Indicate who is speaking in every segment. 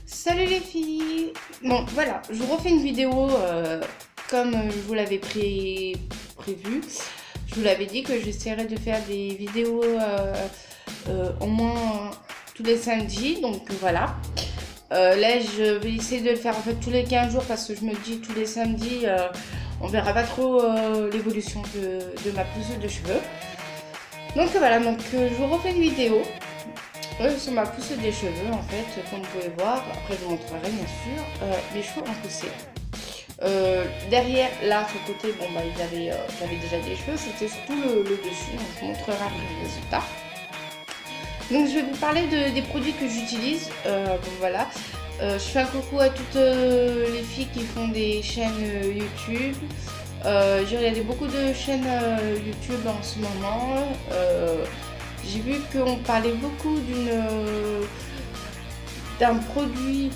Speaker 1: Salut les filles. Bon voilà, je vous refais une vidéo comme je vous l'avais prévu. Je vous l'avais dit que j'essaierais de faire des vidéos au moins tous les samedis. Donc voilà. Là je vais essayer de le faire en fait tous les 15 jours parce que je me dis tous les samedis on verra pas trop l'évolution de ma pousse de cheveux. Donc voilà, je vous refais une vidéo. Sur ma pousse des cheveux en fait, comme vous pouvez voir, après je vous montrerai bien sûr, les cheveux ont poussé. Derrière, là, sur le côté, bon bah j'avais déjà des cheveux, c'était surtout le dessus, donc je vous montrerai après le résultat. Donc je vais vous parler des produits que j'utilise, bon voilà. Je fais un coucou à toutes les filles qui font des chaînes YouTube. J'ai regardé beaucoup de chaînes YouTube en ce moment. J'ai vu qu'on parlait beaucoup d'un produit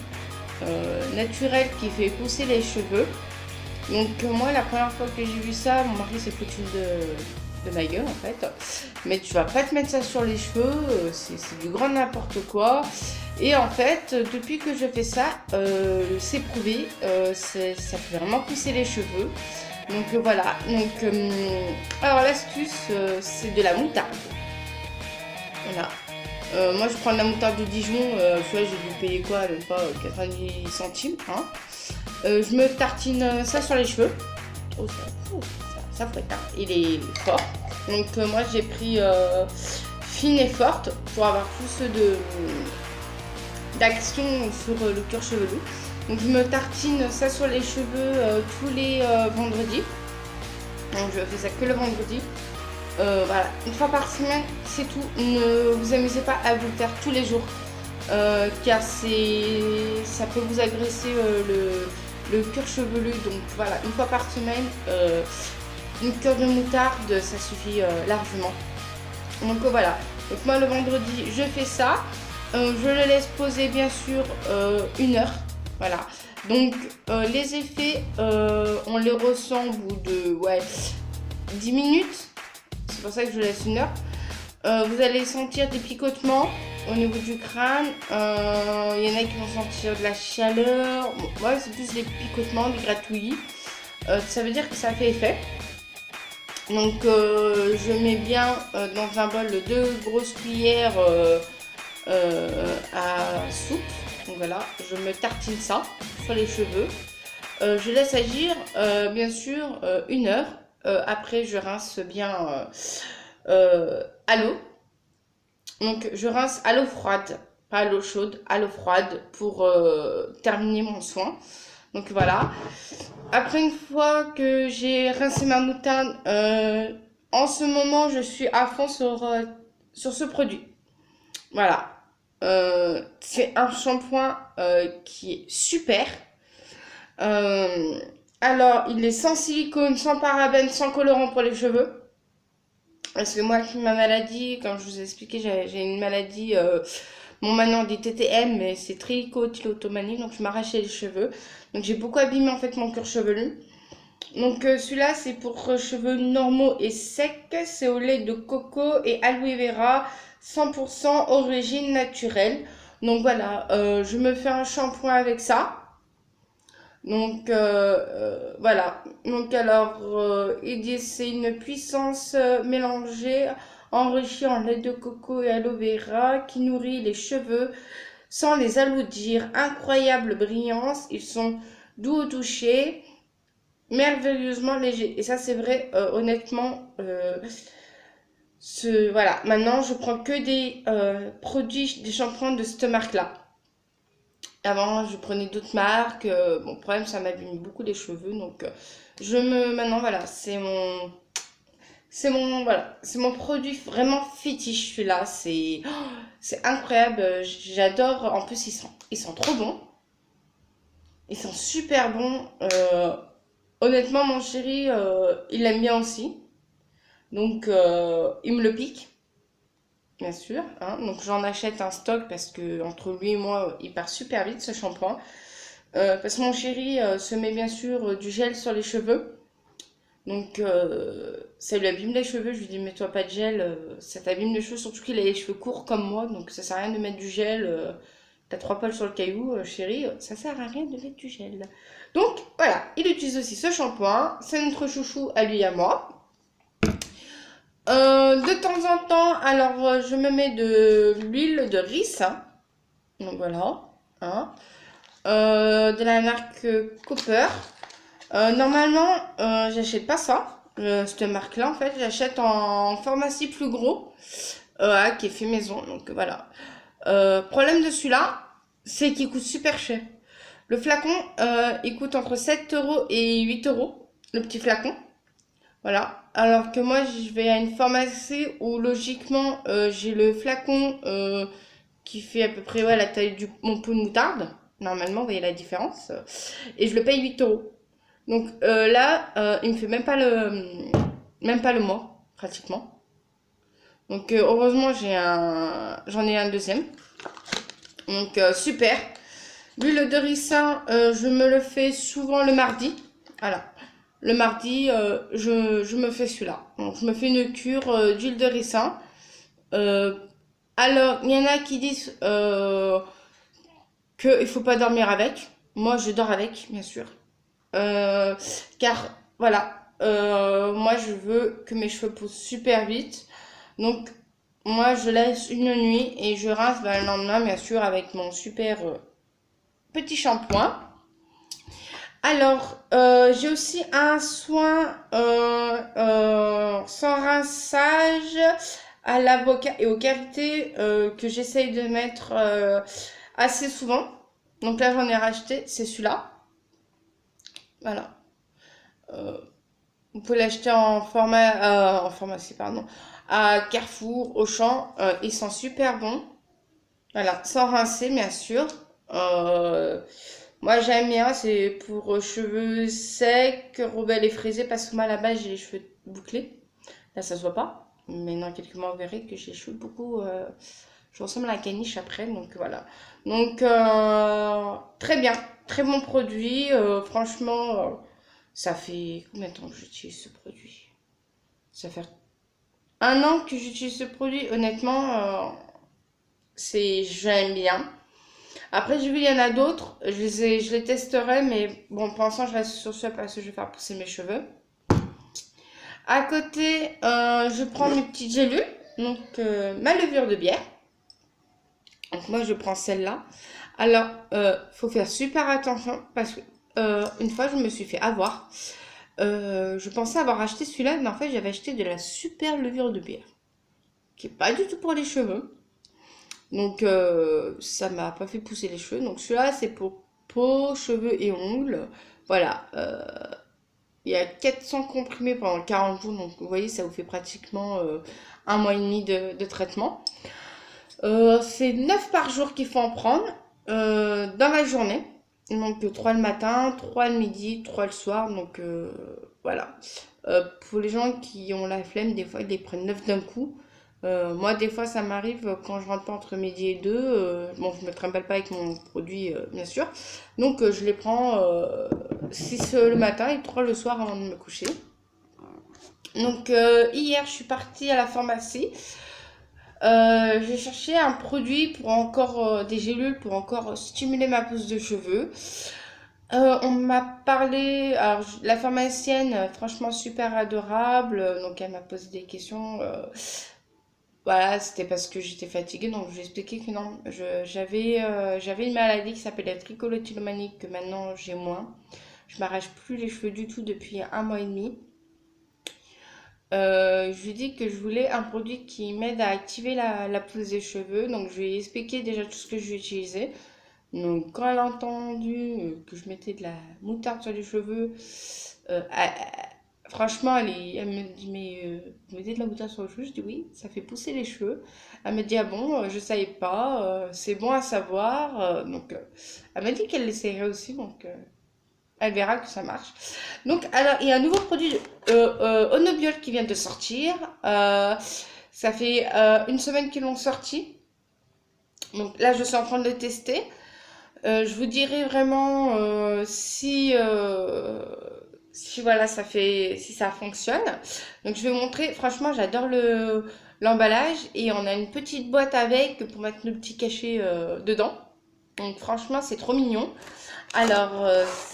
Speaker 1: naturel qui fait pousser les cheveux. Donc moi la première fois que j'ai vu ça, mon mari s'est foutu de ma gueule en fait. Mais tu vas pas te mettre ça sur les cheveux, c'est du grand n'importe quoi. Et en fait, depuis que je fais ça, c'est prouvé, ça fait vraiment pousser les cheveux. Donc voilà, alors l'astuce c'est de la moutarde. Voilà. Moi je prends de la moutarde de Dijon, j'ai dû payer quoi, même pas 90 centimes. Hein. Je me tartine ça sur les cheveux. Oh, ça fouette, hein. Il est fort. Donc moi j'ai pris fine et forte pour avoir plus d'action sur le cuir chevelu. Donc je me tartine ça sur les cheveux tous les vendredis. Donc je fais ça que le vendredi. Voilà, une fois par semaine, c'est tout. Ne vous amusez pas à vous le faire tous les jours, car ça peut vous agresser le cuir chevelu. Donc voilà, une fois par semaine, une cure de moutarde, ça suffit largement. Donc voilà, donc moi le vendredi, je fais ça. Je le laisse poser bien sûr 1 heure. Voilà, donc les effets, on les ressent au bout de 10 minutes. C'est pour ça que je laisse 1 heure. Vous allez sentir des picotements au niveau du crâne. Il y en a qui vont sentir de la chaleur. Bon, moi, c'est plus des picotements, des gratouillis. Ça veut dire que ça fait effet. Donc, je mets bien dans un bol 2 grosses cuillères à soupe. Donc voilà, je me tartine ça sur les cheveux. Je laisse agir bien sûr 1 heure. Après, je rince bien à l'eau. Donc, je rince à l'eau froide, pas à l'eau chaude, à l'eau froide pour terminer mon soin. Donc, voilà. Après, une fois que j'ai rincé ma moutarde, en ce moment, je suis à fond sur ce produit. Voilà. C'est un shampoing qui est super. Alors, il est sans silicone, sans parabènes, sans colorant pour les cheveux. Parce que moi, avec ma maladie, comme je vous ai expliqué, j'ai une maladie, bon maintenant des TTM, mais c'est trichotillomanie, donc je m'arrachais les cheveux. Donc j'ai beaucoup abîmé en fait mon cuir chevelu. Donc celui-là, c'est pour cheveux normaux et secs. C'est au lait de coco et aloe vera, 100% origine naturelle. Donc voilà, je me fais un shampoing avec ça. Donc voilà. Donc alors, il dit c'est une puissance mélangée, enrichie en lait de coco et aloe vera qui nourrit les cheveux sans les alourdir. Incroyable brillance, ils sont doux au toucher, merveilleusement légers. Et ça c'est vrai, honnêtement. Voilà, maintenant je prends que des produits, des shampoings de cette marque-là. Avant, je prenais d'autres marques. Bon, le problème, ça m'abîme beaucoup les cheveux. Donc, maintenant, voilà, voilà, c'est mon produit vraiment fétiche, celui-là. C'est incroyable. J'adore. En plus, ils sont trop bons. Ils sont super bons. Honnêtement, mon chéri, il l'aime bien aussi. Donc, il me le pique. Bien sûr, hein. Donc j'en achète un stock parce que entre lui et moi, il part super vite ce shampoing. Parce que mon chéri se met bien sûr du gel sur les cheveux. Donc ça lui abîme les cheveux. Je lui dis mets-toi pas de gel, ça t'abîme les cheveux. Surtout qu'il a les cheveux courts comme moi. Donc ça sert à rien de mettre du gel. t'as 3 poils sur le caillou, chérie, ça sert à rien de mettre du gel. Donc voilà, il utilise aussi ce shampoing. C'est notre chouchou à lui et à moi. De temps en temps, alors je me mets de l'huile de riz. Donc voilà. Hein. De la marque Cooper. Normalement, j'achète pas ça. Cette marque-là, en fait, j'achète en pharmacie plus gros. Qui est fait maison. Donc voilà. Problème de celui-là, c'est qu'il coûte super cher. Le flacon, il coûte entre 7 € et 8 €. Le petit flacon. Voilà. Alors que moi, je vais à une pharmacie où logiquement, j'ai le flacon qui fait à peu près la taille de mon pot de moutarde. Normalement, vous voyez la différence. Et je le paye 8 €. Donc là, il me fait même pas le mois, pratiquement. Donc heureusement, j'en ai un deuxième. Donc super. L'huile de ricin, je me le fais souvent le mardi. Voilà. Le mardi, je me fais celui-là. Donc je me fais une cure d'huile de ricin. Alors, il y en a qui disent qu'il ne faut pas dormir avec. Moi, je dors avec, bien sûr. Car, voilà, moi, je veux que mes cheveux poussent super vite. Donc, moi, je laisse une nuit et je rince le lendemain, bien sûr, avec mon super petit shampoing. Alors, j'ai aussi un soin sans rinçage à l'avocat et aux cavités que j'essaye de mettre assez souvent. Donc là, j'en ai racheté, c'est celui-là. Voilà. Vous pouvez l'acheter en pharmacie, pardon, à Carrefour, Auchan. Ils sont super bons. Voilà, sans rincer, bien sûr. Moi, j'aime bien, c'est pour cheveux secs, rebelles et frisés, parce que moi, là-bas, j'ai les cheveux bouclés. Là, ça se voit pas. Mais dans quelques mois, vous verrez que j'ai les cheveux beaucoup... je ressemble à la caniche après, donc voilà. Donc, très bien. Très bon produit. Franchement, ça fait combien de temps que j'utilise ce produit? Ça fait 1 an que j'utilise ce produit. Honnêtement, j'aime bien. Après, j'ai vu, il y en a d'autres. Je les testerai, mais bon, pour l'instant, je reste sur ça parce que je vais faire pousser mes cheveux. À côté, je prends mes petites gélules. Donc, ma levure de bière. Donc, moi, je prends celle-là. Alors, faut faire super attention parce que une fois, je me suis fait avoir. Je pensais avoir acheté celui-là, mais en fait, j'avais acheté de la super levure de bière. Qui n'est pas du tout pour les cheveux. Donc, ça m'a pas fait pousser les cheveux. Donc, celui-là, c'est pour peau, cheveux et ongles. Voilà. Il y a 400 comprimés pendant 40 jours. Donc, vous voyez, ça vous fait pratiquement 1 mois et demi de traitement. C'est 9 par jour qu'il faut en prendre dans la journée. Donc, 3 le matin, 3 le midi, 3 le soir. Donc, voilà. Pour les gens qui ont la flemme, des fois, ils les prennent 9 d'un coup. Moi, des fois, ça m'arrive quand je rentre pas entre midi et 2. Bon, je me trimballe pas avec mon produit, bien sûr. Donc, je les prends 6 le matin et 3 le soir avant de me coucher. Donc, hier, je suis partie à la pharmacie. J'ai cherché un produit pour encore des gélules pour encore stimuler ma pousse de cheveux. On m'a parlé, alors la pharmacienne, franchement super adorable. Donc, elle m'a posé des questions. Voilà, c'était parce que j'étais fatiguée, donc je lui ai expliqué que non, j'avais une maladie qui s'appelle la trichotillomanie, que maintenant j'ai moins. Je m'arrache plus les cheveux du tout depuis 1 mois et demi. Je lui ai dit que je voulais un produit qui m'aide à activer la pousse des cheveux, donc je lui ai expliqué déjà tout ce que je vais utiliser. Donc quand elle a entendu que je mettais de la moutarde sur les cheveux, franchement, elle me dit, mais vous mettez de la moutarde sur les cheveux? Je dis oui, ça fait pousser les cheveux. Elle me dit, ah bon, je savais pas, c'est bon à savoir. Donc, elle m'a dit qu'elle l'essayerait aussi, donc elle verra que ça marche. Donc, alors, il y a un nouveau produit Onobiol qui vient de sortir. Ça fait 1 semaine qu'ils l'ont sorti. Donc là, je suis en train de le tester. Je vous dirai vraiment si voilà, si ça fonctionne. Donc je vais vous montrer, franchement j'adore l'emballage et on a une petite boîte avec pour mettre nos petits cachets dedans. Donc franchement, c'est trop mignon. Alors,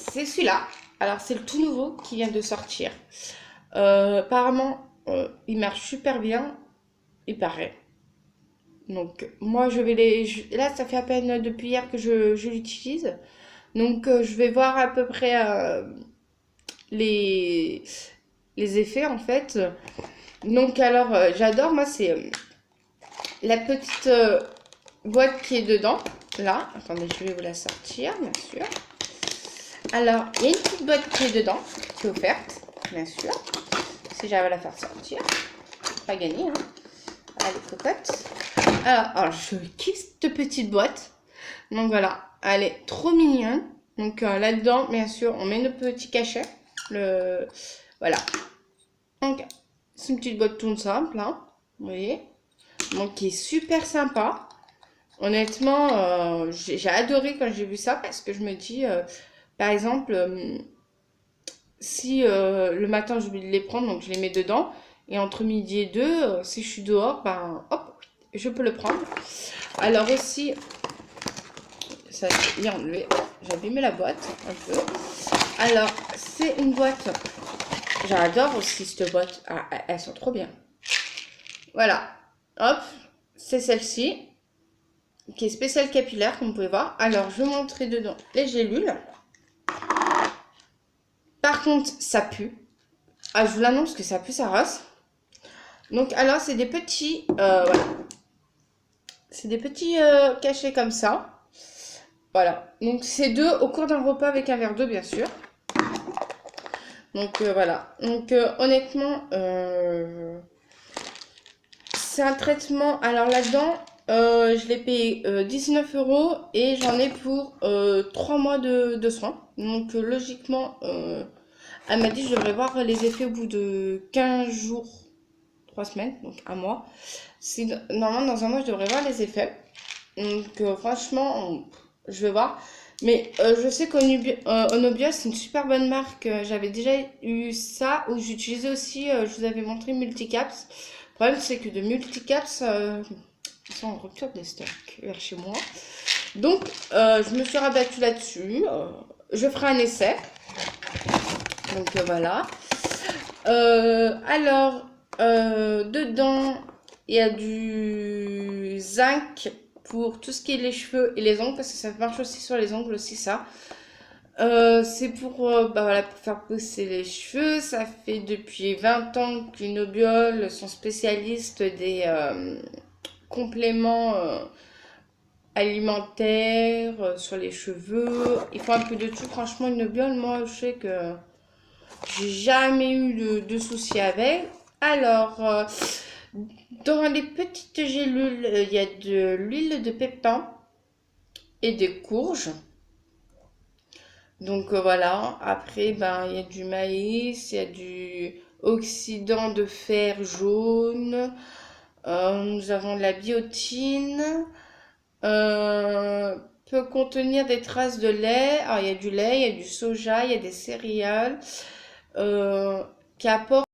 Speaker 1: c'est celui-là. Alors, c'est le tout nouveau qui vient de sortir. Apparemment, il marche super bien, il paraît. Donc, moi, je vais là, ça fait à peine depuis hier que je l'utilise. Donc, je vais voir à peu près les, les effets, en fait. Donc, alors, j'adore, moi, c'est la petite boîte qui est dedans. Là, attendez, je vais vous la sortir, bien sûr. Alors, il y a une petite boîte qui est dedans, qui est offerte, bien sûr. Si j'arrive à la faire sortir, pas gagné, hein. Allez, cocotte. Alors, je kiffe cette petite boîte. Donc voilà, elle est trop mignonne. Donc là-dedans, bien sûr, on met nos petits cachets. Voilà. Donc, c'est une petite boîte toute simple, hein. Vous voyez. Donc, qui est super sympa. Honnêtement, j'ai adoré quand j'ai vu ça parce que je me dis, par exemple, si le matin je vais les prendre, donc je les mets dedans, et entre midi et deux, si je suis dehors, ben hop, je peux le prendre. Alors aussi, ça y est enlevé, j'ai abîmé la boîte un peu. Alors, c'est une boîte, j'adore aussi cette boîte, elles sont trop bien. Voilà, hop, c'est celle-ci, qui est spéciale capillaire, comme vous pouvez voir. Alors, je vais montrer dedans les gélules. Par contre, ça pue. Ah, je vous l'annonce que ça pue sa race. Donc, alors, c'est des petits... voilà. C'est des petits cachets comme ça. Voilà. Donc, c'est deux au cours d'un repas avec un verre d'eau, bien sûr. Donc, voilà. Donc, honnêtement, c'est un traitement... Alors, là-dedans, je l'ai payé 19 € et j'en ai pour 3 mois de soins. Donc, logiquement... elle m'a dit que je devrais voir les effets au bout de 15 jours, 3 semaines, donc un mois. Normalement, dans un mois, je devrais voir les effets. Donc, franchement, je vais voir. Mais je sais qu'Onobios, c'est une super bonne marque. J'avais déjà eu ça, où j'utilisais aussi, je vous avais montré Multicaps. Le problème, c'est que de Multicaps, ils sont en rupture de stock vers chez moi. Donc, je me suis rabattue là-dessus. Je ferai un essai. Donc voilà. Alors, dedans, il y a du zinc pour tout ce qui est les cheveux et les ongles, parce que ça marche aussi sur les ongles aussi, ça. C'est pour, bah voilà, pour faire pousser les cheveux. Ça fait depuis 20 ans qu'Unobiol sont spécialistes des compléments alimentaires sur les cheveux. Ils font un peu de tout. Franchement, Unobiol, moi, je sais que j'ai jamais eu de soucis avec. Alors, dans les petites gélules, il y a de l'huile de pépin et des courges. Donc voilà. Après, ben, il y a du maïs, il y a du oxydant de fer jaune. Nous avons de la biotine. Peut contenir des traces de lait. Alors, il y a du lait, il y a du soja, il y a des céréales. Qui apporte